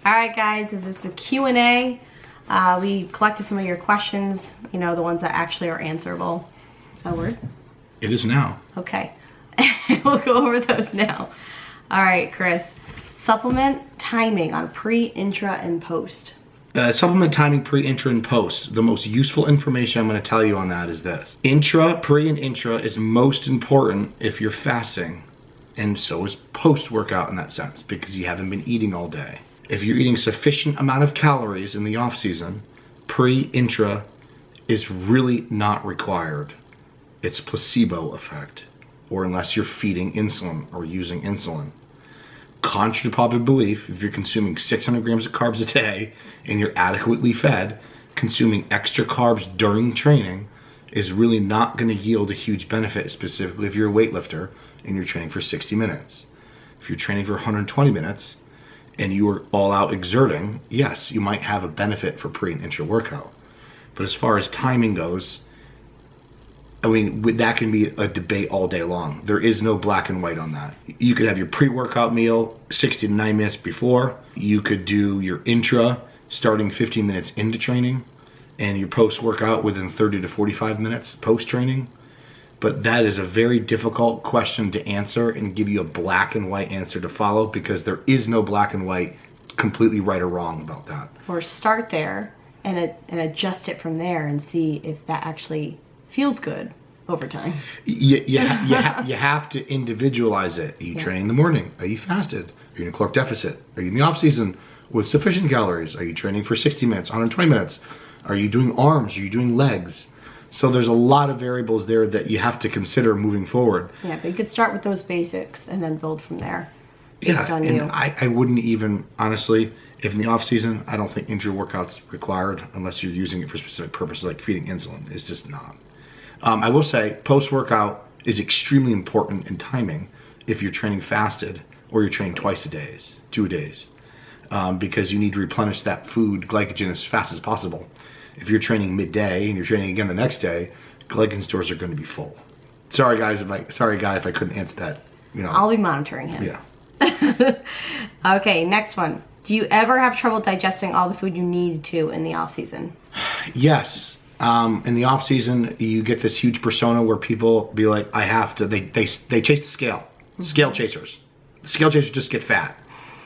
All right, guys, this is the Q&A. We collected some of your questions, you know, the ones that actually are answerable. Is that a word? It is now. Okay. We'll go over those now. All right, Chris. Supplement timing on pre, intra, and post. Supplement timing pre, intra, and post. The most useful information I'm going to tell you on that is this. Intra, pre, and intra is most important if you're fasting. And so is post-workout in that sense, because you haven't been eating all day. If you're eating sufficient amount of calories in the off season, pre-intra is really not required. It's placebo effect, or unless you're feeding insulin or using insulin. Contrary to popular belief, if you're consuming 600 grams of carbs a day and you're adequately fed, consuming extra carbs during training is really not going to yield a huge benefit, specifically if you're a weightlifter and you're training for 60 minutes. If you're training for 120 minutes, and you are all out exerting, yes, you might have a benefit for pre and intra workout. But as far as timing goes, I mean, that can be a debate all day long. There is no black and white on that. You could have your pre-workout meal 60 to 90 minutes before. You could do your intra starting 15 minutes into training, and your post-workout within 30 to 45 minutes post-training. But that is a very difficult question to answer and give you a black and white answer to follow, because there is no black and white completely right or wrong about that. Or start there and adjust it from there and see if that actually feels good over time. You have to individualize it. Are you training in the morning? Are you fasted? Are you in a caloric deficit? Are you in the off season with sufficient calories? Are you training for 60 minutes, 120 minutes? Are you doing arms? Are you doing legs? So there's a lot of variables there that you have to consider moving forward. Yeah, but you could start with those basics and then build from there based on you. I wouldn't even, honestly, if in the off season, I don't think intra workouts required unless you're using it for specific purposes like feeding insulin. It's just not. I will say post-workout is extremely important in timing if you're training fasted or you're training twice a day, 2 days, because you need to replenish that food glycogen as fast as possible. If you're training midday and you're training again the next day, glycogen stores are going to be full. Sorry guys, if I couldn't answer that. You know, I'll be monitoring him. Yeah. Okay, next one. Do you ever have trouble digesting all the food you need to in the off season? Yes. In the off season, you get this huge persona where people be like, I have to. They chase the scale. Scale chasers. The scale chasers just get fat.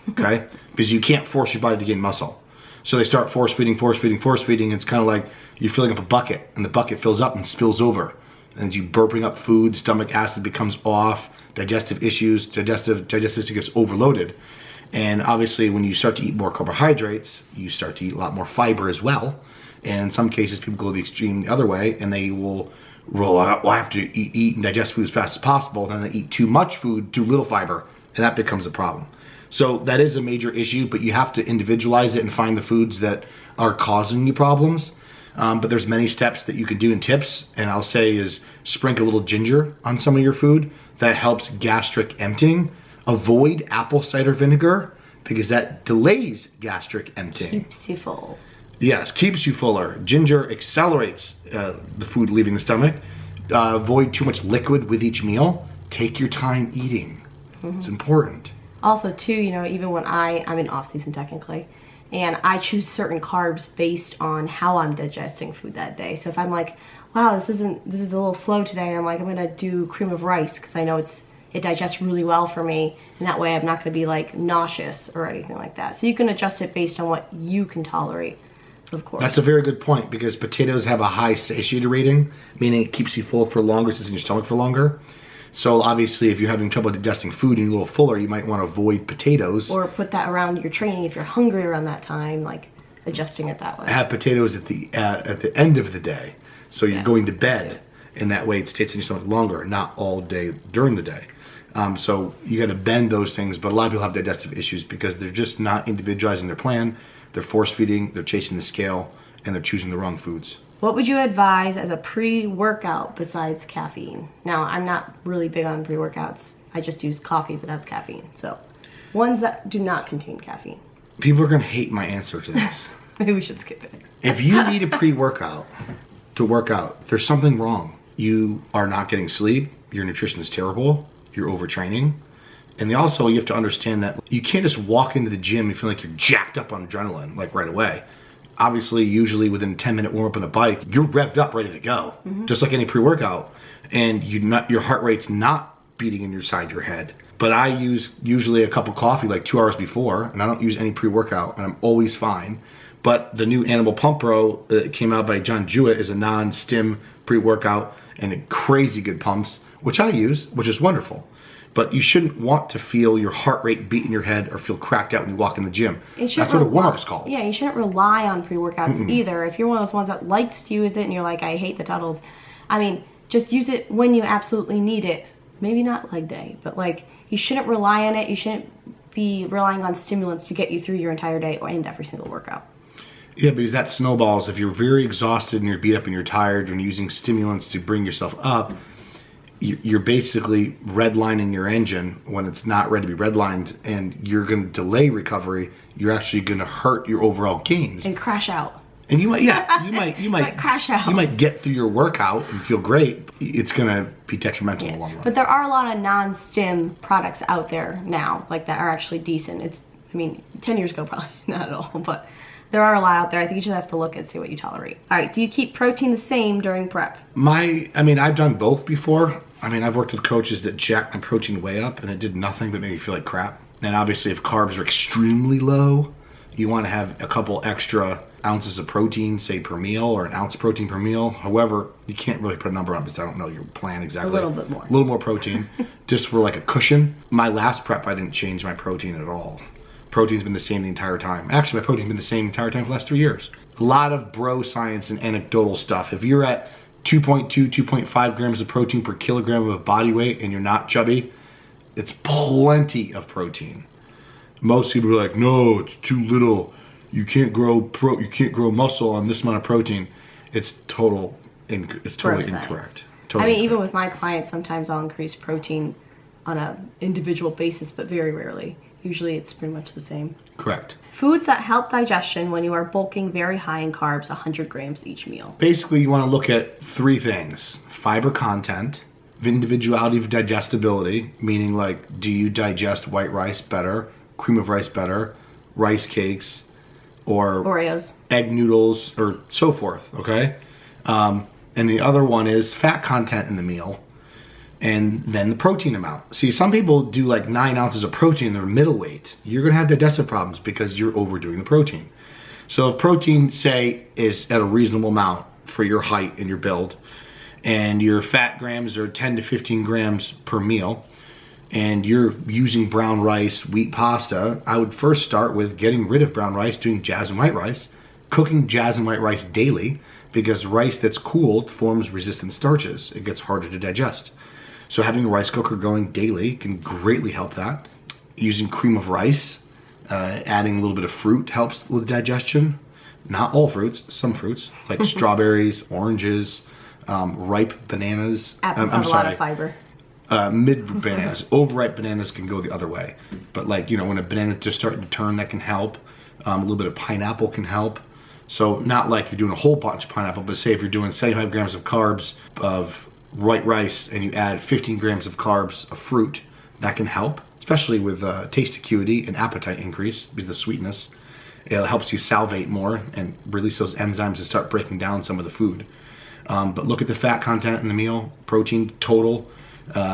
Okay, because you can't force your body to gain muscle. So they start force feeding. It's kind of like you're filling up a bucket, and the bucket fills up and spills over. And as you burping up food, stomach acid becomes off, digestive issues, digestive system gets overloaded. And obviously when you start to eat more carbohydrates, you start to eat a lot more fiber as well. And in some cases people go the extreme the other way, and they will roll out, well, I have to eat and digest food as fast as possible. Then they eat too much food, too little fiber, and that becomes a problem. So that is a major issue, but you have to individualize it and find the foods that are causing you problems. But there's many steps that you can do and tips, and I'll say is sprinkle a little ginger on some of your food. That helps gastric emptying. Avoid apple cider vinegar because that delays gastric emptying. Keeps you full. Yes, keeps you fuller. Ginger accelerates the food leaving the stomach. Avoid too much liquid with each meal. Take your time eating. It's important. Also too, you know, even when I'm in off season technically, and I choose certain carbs based on how I'm digesting food that day. So if I'm like, wow, this is a little slow today, I'm like, I'm gonna do cream of rice because I know it digests really well for me, and that way I'm not gonna be like nauseous or anything like that. So you can adjust it based on what you can tolerate, of course. That's a very good point, because potatoes have a high satiety rating, meaning it keeps you full for longer, it's in your stomach for longer. So obviously if you're having trouble digesting food and you're a little fuller, you might want to avoid potatoes. Or put that around your training if you're hungry around that time, like adjusting it that way. Have potatoes at the end of the day. So you're going to bed, and that way it stays in your stomach longer, not all day during the day. So you got to bend those things, but a lot of people have digestive issues because they're just not individualizing their plan. They're force feeding, they're chasing the scale, and they're choosing the wrong foods. What would you advise as a pre-workout besides caffeine? Now, I'm not really big on pre-workouts. I just use coffee, but that's caffeine. So, ones that do not contain caffeine. People are going to hate my answer to this. Maybe we should skip it. If you need a pre-workout to work out, there's something wrong. You are not getting sleep, your nutrition is terrible, you're overtraining, And also, you have to understand that you can't just walk into the gym and feel like you're jacked up on adrenaline, like right away. Obviously, usually within a 10-minute warm up on a bike, you're revved up, ready to go, just like any pre-workout. And your heart rate's not beating inside your head. But I use usually a cup of coffee like 2 hours before, and I don't use any pre-workout, and I'm always fine. But the new Animal Pump Pro that came out by John Jewett is a non-stim pre-workout and crazy good pumps, which I use, which is wonderful. But you shouldn't want to feel your heart rate beat in your head or feel cracked out when you walk in the gym. That's what a warm-up is called. Yeah, you shouldn't rely on pre-workouts either. If you're one of those ones that likes to use it and you're like, I hate the Tuttles, I mean, just use it when you absolutely need it. Maybe not leg day, but like, you shouldn't rely on it. You shouldn't be relying on stimulants to get you through your entire day and every single workout. Yeah, because that snowballs. If you're very exhausted and you're beat up and you're tired and using stimulants to bring yourself up, you're basically redlining your engine when it's not ready to be redlined, and you're going to delay recovery. You're actually going to hurt your overall gains And crash out. And you might crash out. You might get through your workout and feel great. It's going to be detrimental in the long run. But there are a lot of non-stim products out there now, like that are actually decent. I mean, 10 years ago probably not at all, but there are a lot out there. I think you should have to look and see what you tolerate. All right, do you keep protein the same during prep? I've done both before. I've worked with coaches that jacked my protein way up and it did nothing but made me feel like crap. And obviously if carbs are extremely low, you want to have a couple extra ounces of protein, say per meal, or an ounce of protein per meal. However, you can't really put a number on because I don't know your plan exactly. A little bit more. A little more protein, just for like a cushion. My last prep, I didn't change my protein at all. Protein's been the same the entire time. Actually, my protein's been the same the entire time for the last 3 years. A lot of bro science and anecdotal stuff. If you're at 2.2, 2.5 grams of protein per kilogram of body weight and you're not chubby, it's plenty of protein. Most people are like, no, it's too little. You can't grow muscle on this amount of protein. It's totally incorrect. Totally even with my clients, sometimes I'll increase protein on an individual basis, but very rarely. Usually it's pretty much the same. Correct. Foods that help digestion when you are bulking very high in carbs, 100 grams each meal. Basically, you want to look at 3 things. Fiber content, individuality of digestibility, meaning like, do you digest white rice better, cream of rice better, rice cakes, or Oreos, egg noodles, or so forth, okay? And the other one is fat content in the meal, and then the protein amount. See, some people do like 9 ounces of protein, they're middleweight. You're gonna have digestive problems because you're overdoing the protein. So if protein, say, is at a reasonable amount for your height and your build, and your fat grams are 10 to 15 grams per meal, and you're using brown rice, wheat pasta, I would first start with getting rid of brown rice, doing jasmine white rice, cooking jasmine white rice daily, because rice that's cooled forms resistant starches. It gets harder to digest. So having a rice cooker going daily can greatly help that. Using cream of rice, adding a little bit of fruit helps with digestion. Not all fruits, some fruits, like strawberries, oranges, ripe bananas. Apples have a lot of fiber. Mid bananas. Overripe bananas can go the other way. But like, when a banana just starting to turn, that can help. A little bit of pineapple can help. So not like you're doing a whole bunch of pineapple, but say if you're doing 75 grams of carbs of white rice and you add 15 grams of carbs of fruit, that can help, especially with taste acuity and appetite increase because of the sweetness. It helps you salivate more and release those enzymes to start breaking down some of the food. But look at the fat content in the meal, protein total,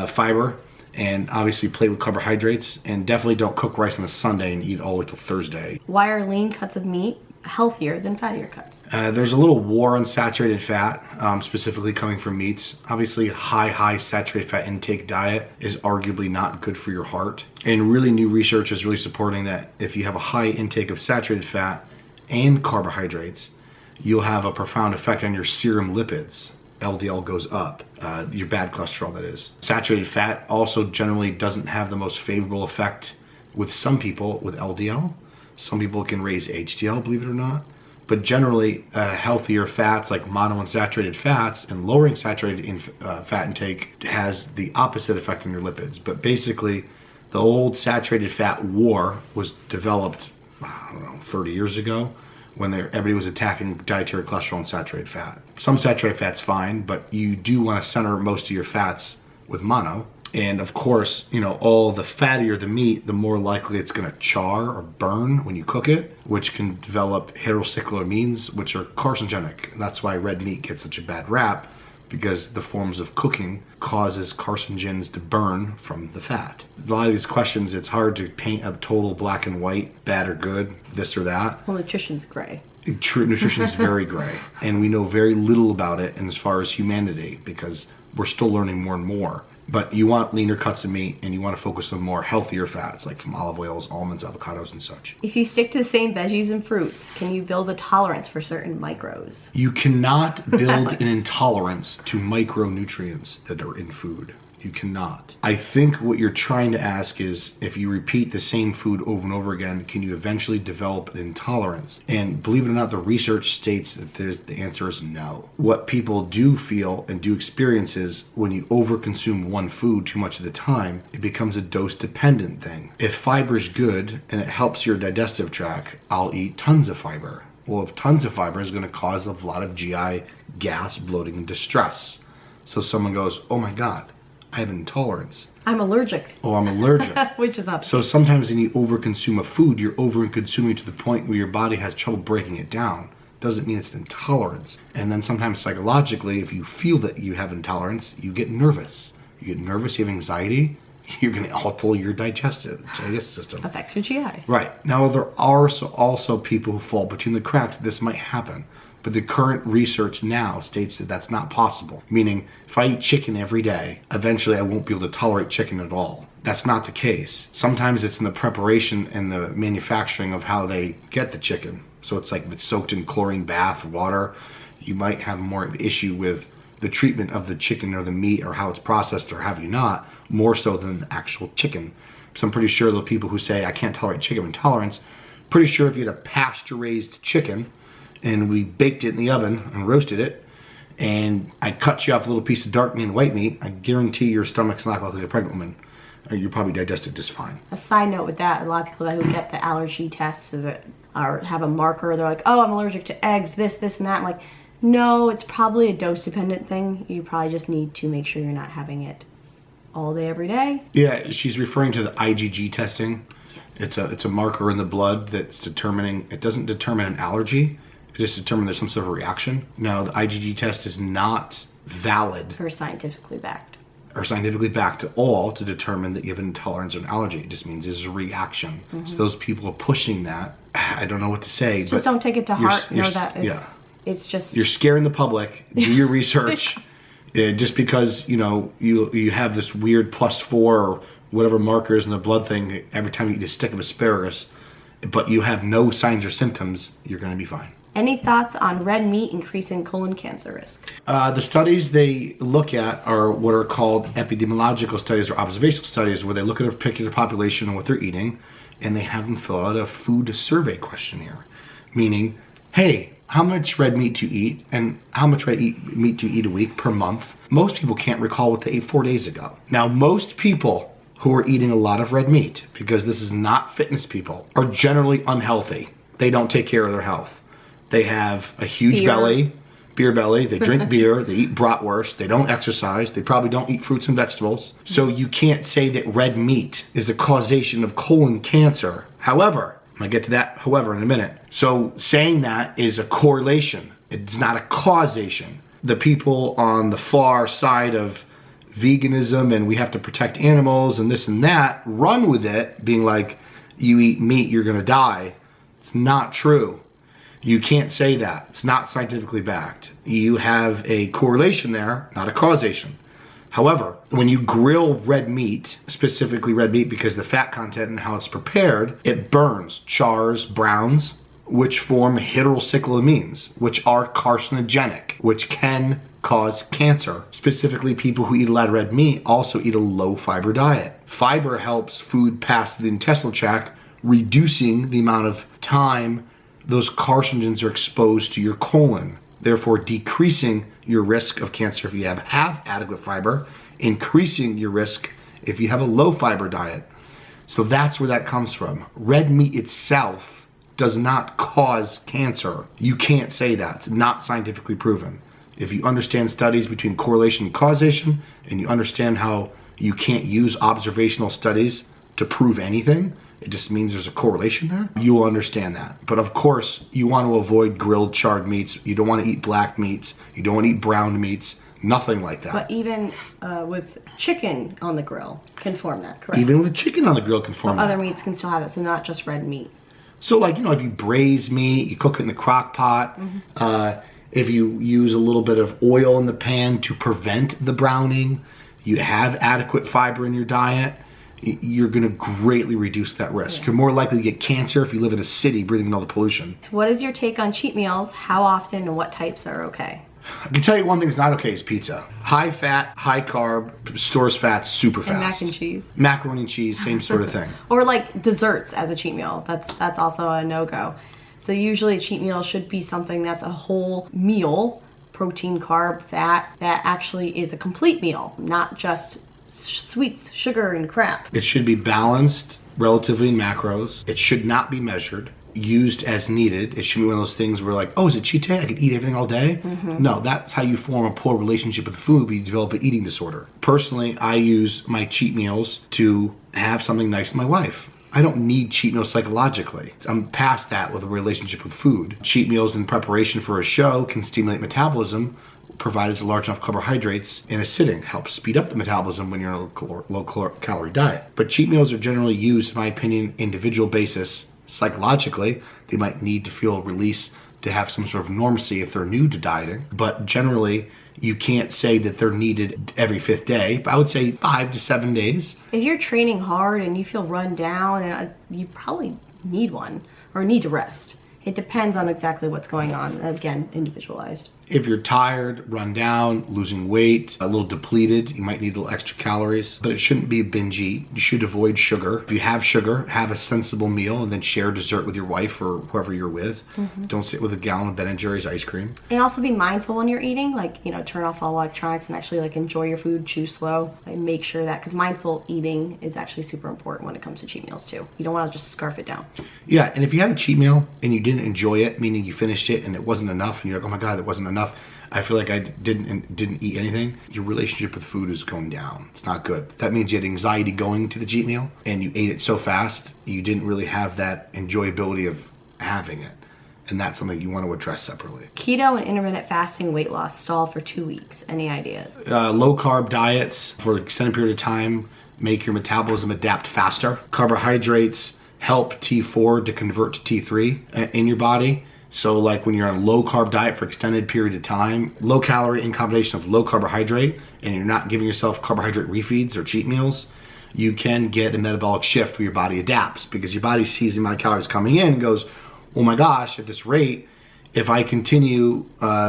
fiber, and obviously play with carbohydrates, and definitely don't cook rice on a Sunday and eat all the way till Thursday. Why are lean cuts of meat healthier than fattier cuts? There's a little war on saturated fat, specifically coming from meats. Obviously, high saturated fat intake diet is arguably not good for your heart. And really new research is really supporting that if you have a high intake of saturated fat and carbohydrates, you'll have a profound effect on your serum lipids. LDL goes up, your bad cholesterol, that is. Saturated fat also generally doesn't have the most favorable effect with some people with LDL. Some people can raise HDL, believe it or not. But generally, healthier fats like monounsaturated fats and lowering saturated fat intake has the opposite effect on your lipids. But basically, the old saturated fat war was developed, 30 years ago, when everybody was attacking dietary cholesterol and saturated fat. Some saturated fat's fine, but you do want to center most of your fats with mono. And of course, you know, all the fattier the meat, the more likely it's going to char or burn when you cook it, which can develop heterocycloamines, which are carcinogenic. And that's why red meat gets such a bad rap, because the forms of cooking causes carcinogens to burn from the fat. A lot of these questions, it's hard to paint a total black and white, bad or good, this or that. Well, nutrition's gray. True, nutrition is very gray, and we know very little about it and as far as humanity, because we're still learning more and more. But you want leaner cuts of meat, and you want to focus on more healthier fats, like from olive oils, almonds, avocados, and such. If you stick to the same veggies and fruits, can you build a tolerance for certain micros? You cannot build an intolerance to micronutrients that are in food. You cannot. I think what you're trying to ask is, if you repeat the same food over and over again, can you eventually develop an intolerance? And believe it or not, the research states that the answer is no. What people do feel and do experience is, when you overconsume one food too much of the time, it becomes a dose-dependent thing. If fiber is good and it helps your digestive tract, I'll eat tons of fiber. Well, if tons of fiber is going to cause a lot of GI gas, bloating, and distress. So someone goes, oh my God, I have an intolerance. I'm allergic. Oh, I'm allergic. Which is up. So sometimes when you overconsume a food, you're over-consuming to the point where your body has trouble breaking it down. Doesn't mean it's an intolerance. And then sometimes psychologically, if you feel that you have intolerance, you get nervous. You get nervous, you have anxiety, you're going to alter your digestive system. Affects your GI. Right. Now, there are also people who fall between the cracks. This might happen. But the current research now states that that's not possible. Meaning, if I eat chicken every day, eventually I won't be able to tolerate chicken at all. That's not the case. Sometimes it's in the preparation and the manufacturing of how they get the chicken. So it's like if it's soaked in chlorine bath water, you might have more of an issue with the treatment of the chicken or the meat or how it's processed or have you not, more so than the actual chicken. So I'm pretty sure the people who say, I can't tolerate chicken intolerance, pretty sure if you had a pasture-raised chicken, and we baked it in the oven and roasted it, and I cut you off a little piece of dark meat and white meat, I guarantee your stomach's not like a pregnant woman. Or you'll probably digest it just fine. A side note with that, a lot of people that who get the allergy tests that have a marker, they're like, oh, I'm allergic to eggs, this, and that. I'm like, no, it's probably a dose-dependent thing. You probably just need to make sure you're not having it all day, every day. Yeah, she's referring to the IgG testing. Yes. It's a marker in the blood that's determining, it doesn't determine an allergy. It just determines there's some sort of reaction. Now, the IgG test is not valid. Or scientifically backed. Or scientifically backed at all to determine that you have an intolerance or an allergy. It just means there's a reaction. Mm-hmm. So those people are pushing that. I don't know what to say. Just don't take it to heart. Know that it's just... You're scaring the public. Do your research. Just because, you know, you have this weird +4 or whatever marker is in the blood thing every time you eat a stick of asparagus, but you have no signs or symptoms, you're going to be fine. Any thoughts on red meat increasing colon cancer risk? The studies they look at are what are called epidemiological studies or observational studies, where they look at a particular population and what they're eating, and they have them fill out a food survey questionnaire. Meaning, hey, how much red meat do you eat, and how much red meat do you eat a week per month? Most people can't recall what they ate 4 days ago. Now, most people who are eating a lot of red meat, because this is not fitness people, are generally unhealthy. They don't take care of their health. They have a huge beer belly, they drink beer, they eat bratwurst, they don't exercise, they probably don't eat fruits and vegetables. So you can't say that red meat is a causation of colon cancer. However, I'm gonna get to that however in a minute. So saying that is a correlation, it's not a causation. The people on the far side of veganism and we have to protect animals and this and that run with it, being like, you eat meat, you're gonna die. It's not true. You can't say that. It's not scientifically backed. You have a correlation there, not a causation. However, when you grill red meat, specifically red meat because the fat content and how it's prepared, it burns, chars, browns, which form heterocycloamines, which are carcinogenic, which can cause cancer. Specifically, people who eat a lot of red meat also eat a low fiber diet. Fiber helps food pass through the intestinal tract, reducing the amount of time those carcinogens are exposed to your colon, therefore decreasing your risk of cancer if you have adequate fiber, increasing your risk if you have a low fiber diet. So that's where that comes from. Red meat itself does not cause cancer. You can't say that. It's not scientifically proven. If you understand studies between correlation and causation, and you understand how You can't use observational studies to prove anything. It just means there's a correlation there. You'll understand that. But of course, you want to avoid grilled charred meats. You don't want to eat black meats. You don't want to eat browned meats. Nothing like that. But even with chicken on the grill can form that, correct? Even with chicken on the grill can form that. Other meats can still have it, so not just red meat. So like, you know, if you braise meat, you cook it in the crock pot, if you use a little bit of oil in the pan to prevent the browning, you have adequate fiber in your diet, you're going to greatly reduce that risk. You're more likely to get cancer if you live in a city breathing in all the pollution. So what is your take on cheat meals? How often and what types are okay? I can tell you one thing that's not okay is pizza. High fat, high carb, stores fat super fast. And mac and cheese. Macaroni and cheese, same sort of thing. Or like desserts as a cheat meal. That's also a no-go. So usually a cheat meal should be something that's a whole meal, protein, carb, fat, that actually is a complete meal, not just sweets, sugar, and crap. It should be balanced relatively in macros. It should not be measured. Used as needed. It should be one of those things where like, oh, is it cheat day? I could eat everything all day? No, that's how you form a poor relationship with food, but you develop an eating disorder. Personally, I use my cheat meals to have something nice with my wife. I don't need cheat meals psychologically. I'm past that with a relationship with food. Cheat meals in preparation for a show can stimulate metabolism, provided it's large enough carbohydrates in a sitting. Helps speed up the metabolism when you're on a low calorie diet. But cheat meals are generally used, in my opinion, individual basis. Psychologically, they might need to feel release to have some sort of normalcy if they're new to dieting. But generally, you can't say that they're needed every 5th day. But I would say 5 to 7 days. If you're training hard and you feel run down, and you probably need one or need to rest. It depends on exactly what's going on. Again, individualized. If you're tired, run down, losing weight, a little depleted, you might need a little extra calories, but it shouldn't be a binge eat. You should avoid sugar. If you have sugar, have a sensible meal and then share dessert with your wife or whoever you're with. Don't sit with a gallon of Ben & Jerry's ice cream. And also be mindful when you're eating, like, you know, turn off all electronics and actually like enjoy your food, chew slow, and make sure that, because mindful eating is actually super important when it comes to cheat meals too. You don't want to just scarf it down. Yeah, and if you have a cheat meal and you didn't enjoy it, meaning you finished it and it wasn't enough, and you're like, oh my God, that wasn't enough. I feel like I didn't eat anything. Your relationship with food is going down. It's not good. That means you had anxiety going to the cheat meal and you ate it so fast, you didn't really have that enjoyability of having it. And that's something you want to address separately. Keto and intermittent fasting weight loss stalled for 2 weeks. Any ideas? Low carb diets for an extended period of time make your metabolism adapt faster. Carbohydrates help T4 to convert to T3 in your body. So like when you're on a low carb diet for extended period of time, low calorie in combination of low carbohydrate, and you're not giving yourself carbohydrate refeeds or cheat meals, you can get a metabolic shift where your body adapts, because your body sees the amount of calories coming in and goes, oh my gosh, at this rate, if I continue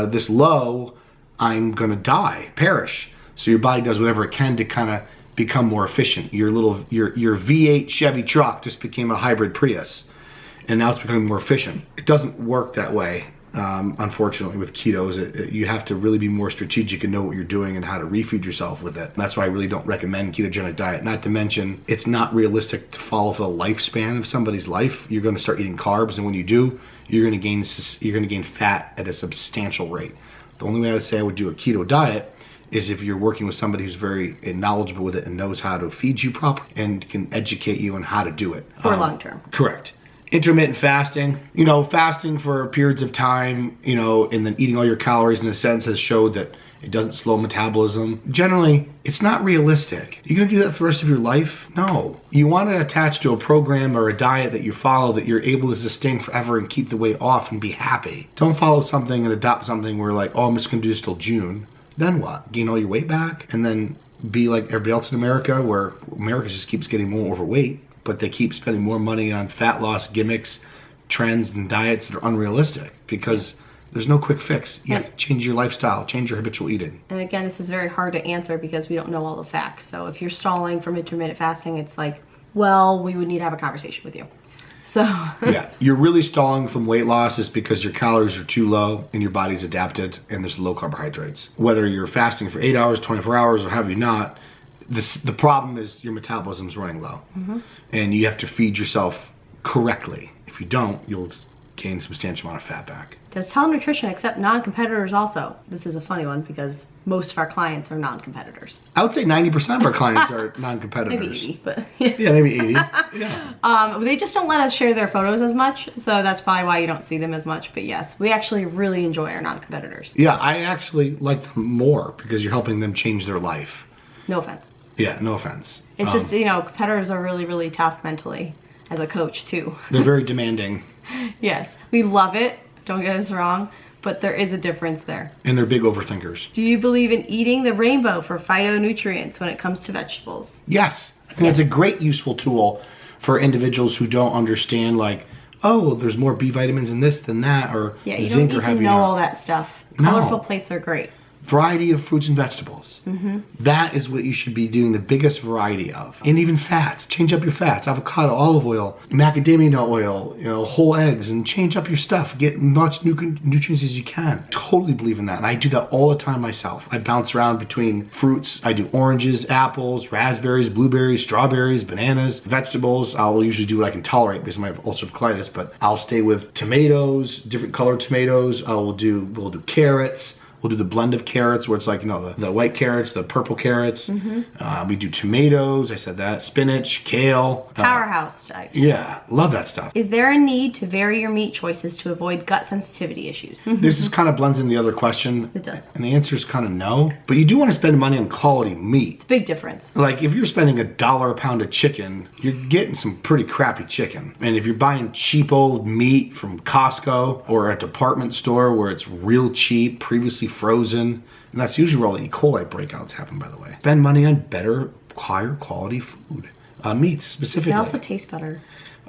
this low, I'm gonna die, perish. So your body does whatever it can to kind of become more efficient. Your V8 Chevy truck just became a hybrid Prius, and now it's becoming more efficient. It doesn't work that way, unfortunately, with ketos. You have to really be more strategic and know what you're doing and how to refeed yourself with it. That's why I really don't recommend ketogenic diet. Not to mention, it's not realistic to follow for the lifespan of somebody's life. You're going to start eating carbs, and when you do, you're going to gain fat at a substantial rate. The only way I would say I would do a keto diet is if you're working with somebody who's very knowledgeable with it and knows how to feed you properly and can educate you on how to do it. For long term. Correct. Intermittent fasting, fasting for periods of time, and then eating all your calories in a sense has showed that it doesn't slow metabolism. Generally, it's not realistic. You're gonna do that for the rest of your life? No. You want to attach to a program or a diet that you follow that you're able to sustain forever and keep the weight off and be happy. Don't follow something and adopt something where like, oh, I'm just gonna do this till June. Then what? Gain all your weight back and then be like everybody else in America, where America just keeps getting more overweight, but they keep spending more money on fat loss gimmicks, trends, and diets that are unrealistic, because there's no quick fix. You have to change your lifestyle, change your habitual eating. And again, this is very hard to answer because we don't know all the facts. So if you're stalling from intermittent fasting, it's like, well, we would need to have a conversation with you. So yeah, you're really stalling from weight loss is because your calories are too low and your body's adapted and there's low carbohydrates. Whether you're fasting for 8 hours, 24 hours, or have you not, the problem is your metabolism's running low, and you have to feed yourself correctly. If you don't, you'll gain a substantial amount of fat back. Does telenutrition accept non-competitors also? This is a funny one because most of our clients are non-competitors. I would say 90% of our clients are non-competitors. Maybe 80, but yeah, maybe 80. Yeah. They just don't let us share their photos as much, so that's probably why you don't see them as much. But yes, we actually really enjoy our non-competitors. Yeah, I actually like them more because you're helping them change their life. No offense. Yeah, no offense. It's just, you know, competitors are really, really tough mentally as a coach too. They're very demanding. Yes, we love it. Don't get us wrong, but there is a difference there. And they're big overthinkers. Do you believe in eating the rainbow for phytonutrients when it comes to vegetables? Yes. I think it's a great useful tool for individuals who don't understand, like, oh, there's more B vitamins in this than that, or yeah, you zinc don't or need heavy. to know all that stuff. Colorful plates are great. Variety of fruits and vegetables. That is what you should be doing the biggest variety of. And even fats. Change up your fats. Avocado, olive oil, macadamia nut oil, you know, whole eggs, and change up your stuff. Get much nutrients as you can. Totally believe in that. And I do that all the time myself. I bounce around between fruits. I do oranges, apples, raspberries, blueberries, strawberries, bananas, vegetables. I'll usually do what I can tolerate because I have ulcerative colitis, but I'll stay with tomatoes, different colored tomatoes. We'll do carrots. We'll do the blend of carrots where it's like, you know, the white carrots, the purple carrots. We do tomatoes, I said that, spinach, kale. Powerhouse types. Yeah, love that stuff. Is there a need to vary your meat choices to avoid gut sensitivity issues? This is kind of blends in the other question. It does. And the answer is kind of no. But you do want to spend money on quality meat. It's a big difference. Like if you're spending $1 a pound of chicken, you're getting some pretty crappy chicken. And if you're buying cheap old meat from Costco or a department store where it's real cheap, previously frozen, and that's usually where all the E. coli breakouts happen, by the way. Spend money on better, higher quality food. Meats, specifically. It also tastes better.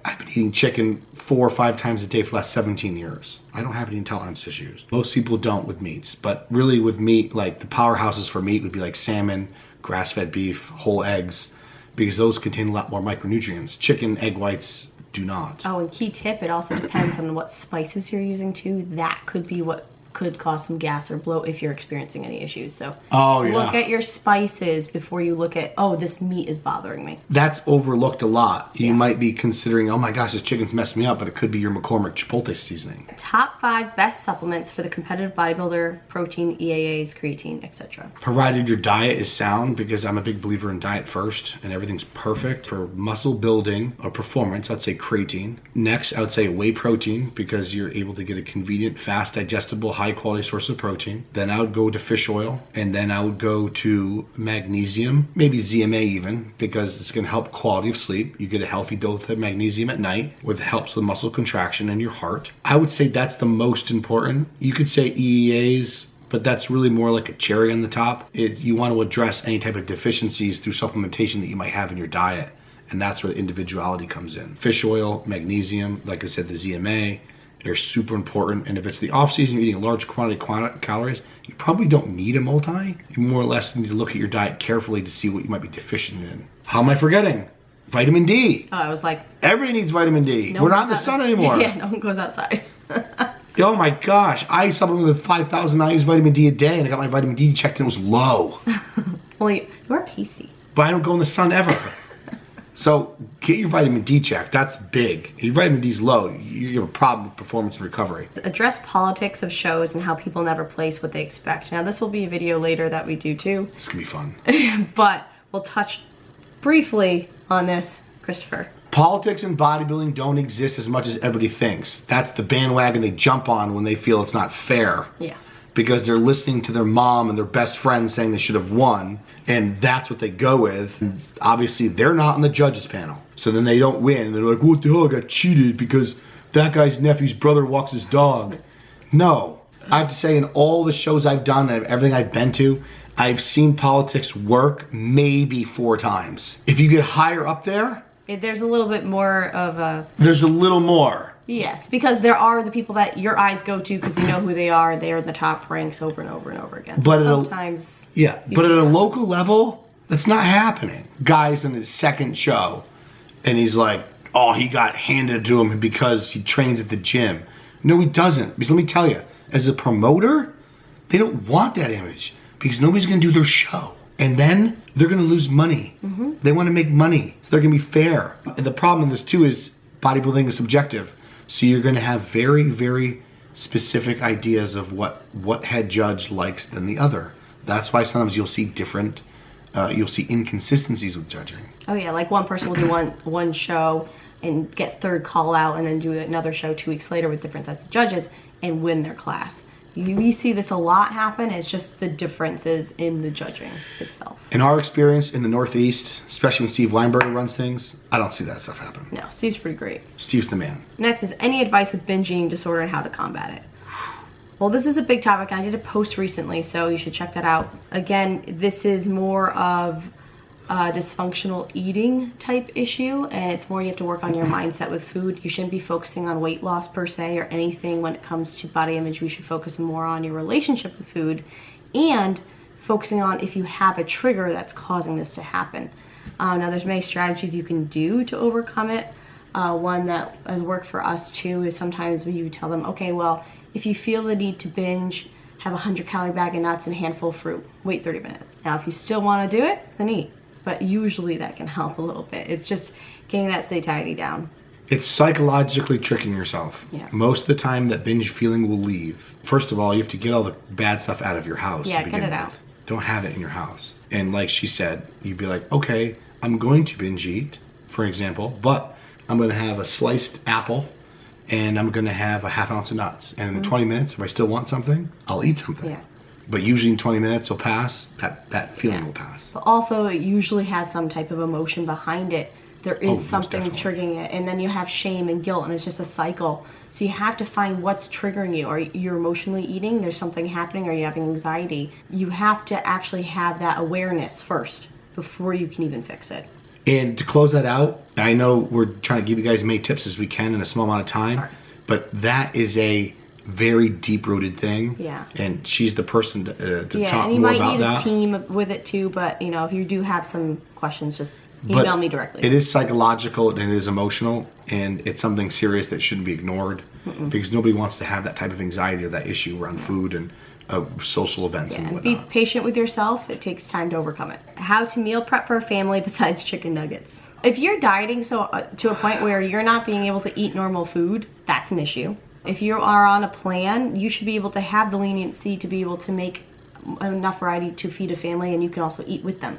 I've been eating chicken 4 or 5 times a day for the last 17 years. I don't have any intolerance issues. Most people don't with meats, but really with meat, like the powerhouses for meat would be like salmon, grass-fed beef, whole eggs, because those contain a lot more micronutrients. Chicken, egg whites do not. Oh, and key tip, it also depends on what spices you're using too. That could be what could cause some gas or bloat if you're experiencing any issues. So look at your spices before you look at, oh, this meat is bothering me. That's overlooked a lot. You might be considering, oh my gosh, this chicken's messed me up, but it could be your McCormick Chipotle seasoning. Top 5 best supplements for the competitive bodybuilder: protein, EAAs, creatine, etc. Provided your diet is sound, because I'm a big believer in diet first and everything's perfect. For muscle building or performance, I'd say creatine. Next, I would say whey protein, because you're able to get a convenient, fast digestible, high quality source of protein. Then I would go to fish oil, and then I would go to magnesium, maybe ZMA even, because it's going to help quality of sleep. You get a healthy dose of magnesium at night, which helps with muscle contraction in your heart. I would say that's the most important. You could say EEAs, but that's really more like a cherry on the top. You want to address any type of deficiencies through supplementation that you might have in your diet, and that's where the individuality comes in. Fish oil, magnesium, like I said, the ZMA, they're super important. And if it's the off season, you're eating a large quantity of calories, you probably don't need a multi. You more or less need to look at your diet carefully to see what you might be deficient in. How am I forgetting? Vitamin D. Oh, I was like, everybody needs vitamin D. We're not in the sun anymore. Yeah, no one goes outside. Oh my gosh, I supplement with 5,000 IU's vitamin D a day, and I got my vitamin D checked and it was low. Well, you're pasty. But I don't go in the sun ever. So get your vitamin D checked. That's big. If your vitamin D's low, you have a problem with performance and recovery. Address politics of shows and how people never place what they expect. Now, this will be a video later that we do too. This can be fun. But we'll touch briefly on this, Christopher. Politics and bodybuilding don't exist as much as everybody thinks. That's the bandwagon they jump on when they feel it's not fair. Yes. Because they're listening to their mom and their best friend saying they should have won, and that's what they go with. And obviously, they're not on the judges panel. So then they don't win. They're like, what the hell, I got cheated because that guy's nephew's brother walks his dog. No. I have to say, in all the shows I've done and everything I've been to, I've seen politics work maybe 4 times. If you get higher up there, there's a little bit more of a... There's a little more. Yes, because there are the people that your eyes go to because you know who they are. They are in the top ranks over and over and over again. So but sometimes... But at a local level, that's not happening. Guy's in his second show, and he's like, oh, he got handed to him because he trains at the gym. No, he doesn't. Because let me tell you, as a promoter, they don't want that image because nobody's going to do their show. And then they're going to lose money. They want to make money, so they're going to be fair. And the problem in this, too, is bodybuilding is subjective. So you're going to have very, very specific ideas of what head judge likes than the other. That's why sometimes you'll see different, you'll see inconsistencies with judging. Oh yeah, like one person will do one show and get third call out, and then do another show 2 weeks later with different sets of judges and win their class. We see this a lot happen. It's just the differences in the judging itself. In our experience in the Northeast, especially when Steve Weinberger runs things, I don't see that stuff happen. No, Steve's pretty great. Steve's the man. Next is any advice with binge eating disorder and how to combat it. Well, this is a big topic. I did a post recently, so you should check that out. Again, this is more of a dysfunctional eating type issue, and it's more you have to work on your mindset with food. You shouldn't be focusing on weight loss per se or anything when it comes to body image. We should focus more on your relationship with food and focusing on if you have a trigger that's causing this to happen. Now, there's many strategies you can do to overcome it. One that has worked for us too is sometimes when you tell them, okay, well, if you feel the need to binge, have a 100-calorie bag of nuts and a handful of fruit. Wait 30 minutes. Now, if you still want to do it, then eat. But usually that can help a little bit. It's just getting that satiety down. It's psychologically tricking yourself. Yeah. Most of the time that binge feeling will leave. First of all, you have to get all the bad stuff out of your house. Yeah, to begin get it with. out. Don't have it in your house. And like she said, you'd be like, okay, I'm going to binge eat, for example, but I'm going to have a sliced apple and I'm going to have a half ounce of nuts. And in 20 minutes, if I still want something, I'll eat something. Yeah. But usually in 20 minutes will pass, that feeling will pass. But also it usually has some type of emotion behind it. There is something triggering it, and then you have shame and guilt, and it's just a cycle. So you have to find what's triggering you. Are you emotionally eating? There's something happening. Are you having anxiety? You have to actually have that awareness first before you can even fix it. And to close that out, I know we're trying to give you guys as many tips as we can in a small amount of time, but that is a very deep-rooted thing. Yeah. And she's the person to talk more about that. Yeah, and you might need a team with it too, but you know, if you do have some questions, just email me directly. It is psychological and it is emotional, and it's something serious that shouldn't be ignored because nobody wants to have that type of anxiety or that issue around food and social events and whatnot. Be patient with yourself. It takes time to overcome it. How to meal prep for a family besides chicken nuggets. If you're dieting to a point where you're not being able to eat normal food, that's an issue. If you are on a plan, you should be able to have the leniency to be able to make enough variety to feed a family, and you can also eat with them.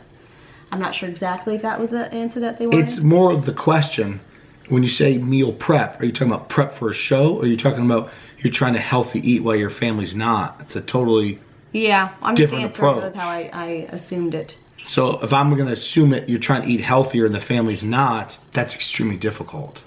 I'm not sure exactly if that was the answer that they wanted. It's more of the question, when you say meal prep, are you talking about prep for a show, or are you talking about you're trying to healthy eat while your family's not? It's a totally I'm just different answering approach. with how I assumed it. So if I'm going to assume that you're trying to eat healthier and the family's not, that's extremely difficult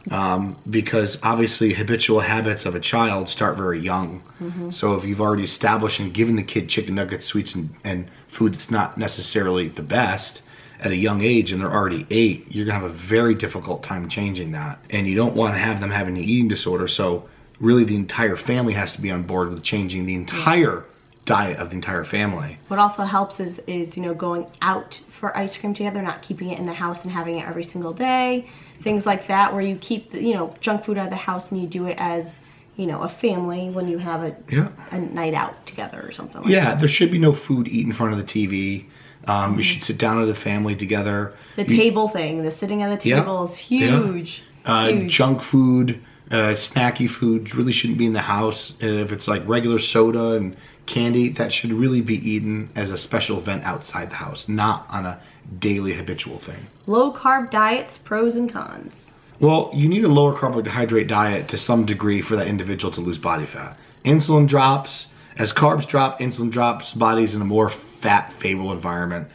because obviously habitual habits of a child start very young. So if you've already established and given the kid chicken nuggets, sweets, and food that's not necessarily the best at a young age and they're already 8, you're going to have a very difficult time changing that. And you don't want to have them having an eating disorder. So really the entire family has to be on board with changing the entire diet of the entire family. What also helps is you know, going out for ice cream together, not keeping it in the house and having it every single day. Things like that, where you keep the, you know, junk food out of the house and you do it as, you know, a family when you have a night out together or something like that. There should be no food eat in front of the TV. You should sit down as a family together. The table thing, the sitting at the table is huge. Huge. Junk food, snacky food really shouldn't be in the house. If it's like regular soda and candy, that should really be eaten as a special event outside the house, not on a daily habitual thing. Low carb diets, pros and cons. Well, you need a lower carbohydrate diet to some degree for that individual to lose body fat. Insulin drops. As carbs drop, insulin drops. Body's in a more fat favorable environment.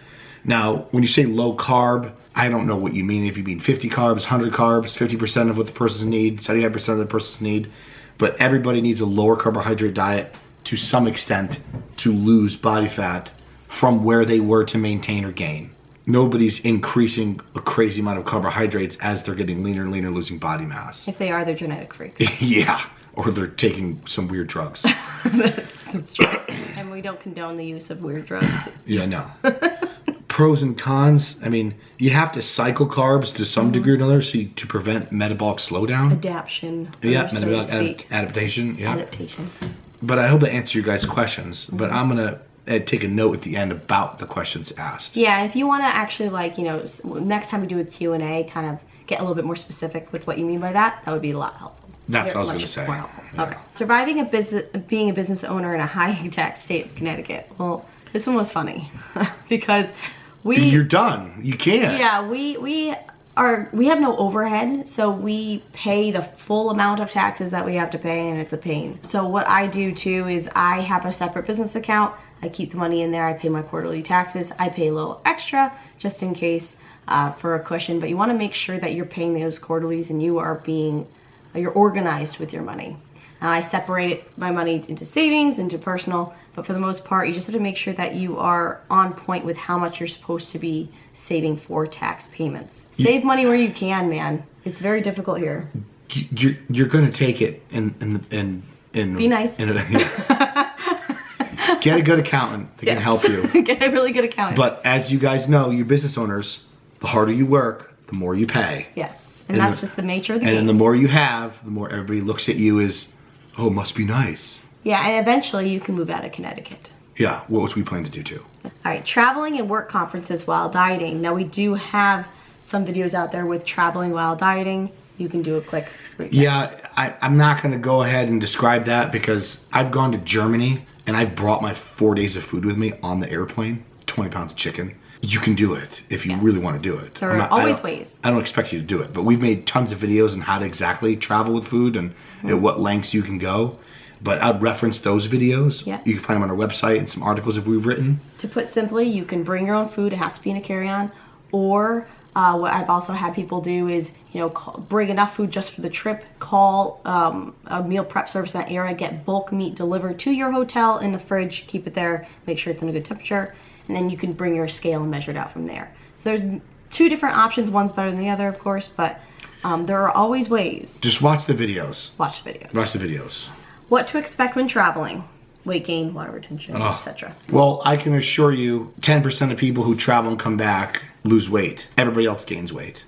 Now, when you say low carb, I don't know what you mean. If you mean 50 carbs, 100 carbs, 50% of what the person needs, 75% of the person's need. But everybody needs a lower carbohydrate diet to some extent to lose body fat from where they were to maintain or gain. Nobody's increasing a crazy amount of carbohydrates as they're getting leaner and leaner, losing body mass. If they are, they're genetic freaks. Yeah, or they're taking some weird drugs. That's true. And we don't condone the use of weird drugs. Yeah, no. Pros and cons, I mean, you have to cycle carbs to some degree or another to prevent metabolic slowdown. Adaptation. Yeah, so metabolic adaptation. Yeah. Adaptation. But I hope to answer you guys' questions. But I'm going to take a note at the end about the questions asked. Yeah, and if you want to actually, like, you know, next time we do a Q&A, kind of get a little bit more specific with what you mean by that, that would be a lot helpful. That's what I was much going to say. more helpful. Yeah. Okay. Surviving a business, being a business owner in a high tax state of Connecticut. Well, this one was funny because You're done. You can't. Yeah, we have no overhead, so we pay the full amount of taxes that we have to pay, and it's a pain. So what I do too is I have a separate business account. I keep the money in there. I pay my quarterly taxes. I pay a little extra just in case for a cushion. But you want to make sure that you're paying those quarterlies and you're organized with your money. I separate my money into savings, into personal, but for the most part, you just have to make sure that you are on point with how much you're supposed to be saving for tax payments. Save money where you can, man. It's very difficult here. You're going to take it and be nice. Get a good accountant that can help you. Get a really good accountant. But as you guys know, you business owners, the harder you work, the more you pay. Yes, and that's just the nature of the game. And then the more you have, the more everybody looks at you as, oh, it must be nice. Yeah, and eventually you can move out of Connecticut. Yeah, which we plan to do too. All right, traveling and work conferences while dieting. Now we do have some videos out there with traveling while dieting. You can do a quick recap. Yeah, I'm not going to go ahead and describe that because I've gone to Germany and I brought my 4 days of food with me on the airplane, 20 pounds of chicken. You can do it if you really want to do it. There are always ways. I don't expect you to do it, but we've made tons of videos on how to exactly travel with food and at what lengths you can go. But I'd reference those videos. Yeah. You can find them on our website and some articles that we've written. To put simply, you can bring your own food. It has to be in a carry-on. Or what I've also had people do is, bring enough food just for the trip, call a meal prep service in that area, get bulk meat delivered to your hotel in the fridge, keep it there, make sure it's in a good temperature, and then you can bring your scale and measure it out from there. So there's two different options. One's better than the other, of course, but there are always ways. Just watch the videos. Watch the videos. Watch the videos. What to expect when traveling. Weight gain, water retention, etc. Well, I can assure you 10% of people who travel and come back lose weight. Everybody else gains weight.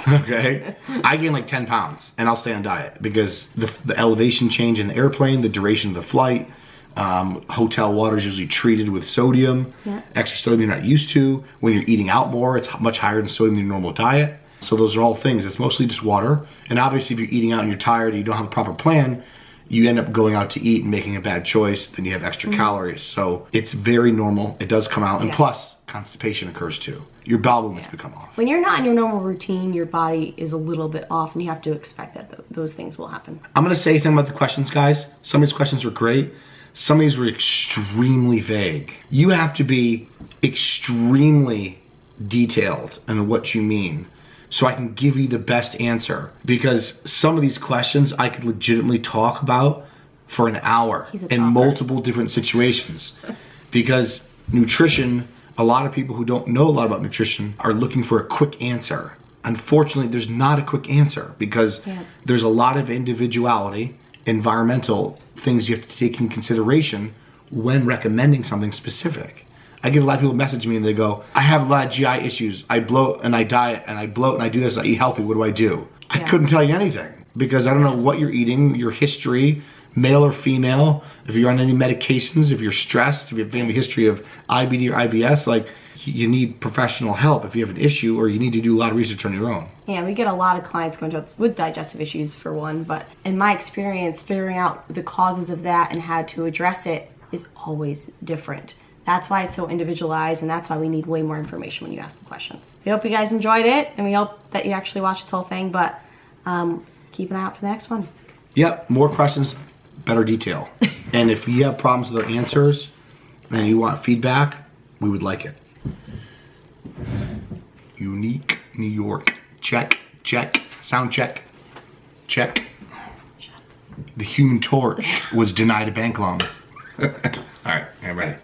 Okay? I gain like 10 pounds and I'll stay on diet because the elevation change in the airplane, the duration of the flight, hotel water is usually treated with sodium, extra sodium you're not used to. When you're eating out more, it's much higher than sodium in your normal diet. So those are all things. It's mostly just water. And obviously if you're eating out and you're tired and you don't have a proper plan, you end up going out to eat and making a bad choice, then you have extra calories. So it's very normal. It does come out. And plus, constipation occurs too. Your bowel movements become off. When you're not in your normal routine, your body is a little bit off and you have to expect that those things will happen. I'm going to say something about the questions, guys. Some of these questions were great. Some of these were extremely vague. You have to be extremely detailed in what you mean so I can give you the best answer. Because some of these questions I could legitimately talk about for an hour in multiple different situations. Because nutrition, a lot of people who don't know a lot about nutrition are looking for a quick answer. Unfortunately, there's not a quick answer because there's a lot of individuality, environmental things you have to take in consideration when recommending something specific. I get a lot of people message me and they go, I have a lot of GI issues. I bloat and I diet and I bloat and I do this, I eat healthy. What do I do? I couldn't tell you anything because I don't know what you're eating, your history, male or female, if you're on any medications, if you're stressed, if you have a family history of IBD or IBS, like you need professional help if you have an issue or you need to do a lot of research on your own. Yeah, we get a lot of clients going to us with digestive issues for one, but in my experience, figuring out the causes of that and how to address it is always different. That's why it's so individualized, and that's why we need way more information when you ask the questions. We hope you guys enjoyed it, and we hope that you actually watch this whole thing, but keep an eye out for the next one. Yep, more questions, better detail. And if you have problems with our answers and you want feedback, we would like it. Unique New York. Check, check, sound check, check. The Human Torch was denied a bank loan.